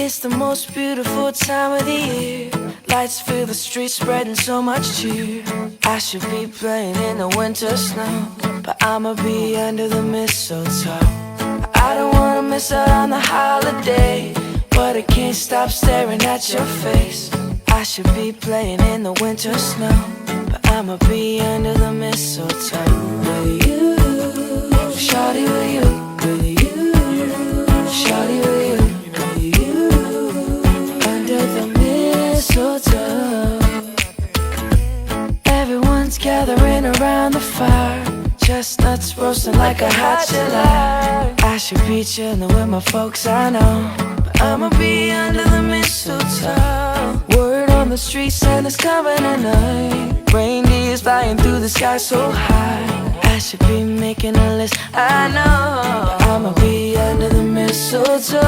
It's the most beautiful time of the year. Lights fill the streets, spreading so much cheer. I should be playing in the winter snow, but I'ma be under the mistletoe. I don't wanna miss out on the holiday, but I can't stop staring at your face. I should be playing in the winter snow, but I'ma be under the mistletoe. With you, shawty, with you, with you, shawty, with you, with you, under the mistletoe. Everyone's gathering around the fire, chestnuts roasting like a hot July. I should be chilling with my folks, I know, but I'ma be under the mistletoe. Word on the street saying it's coming tonight. Reindeers flying through the sky so high. I should be making a list, I know, but I'ma be under the mistletoe.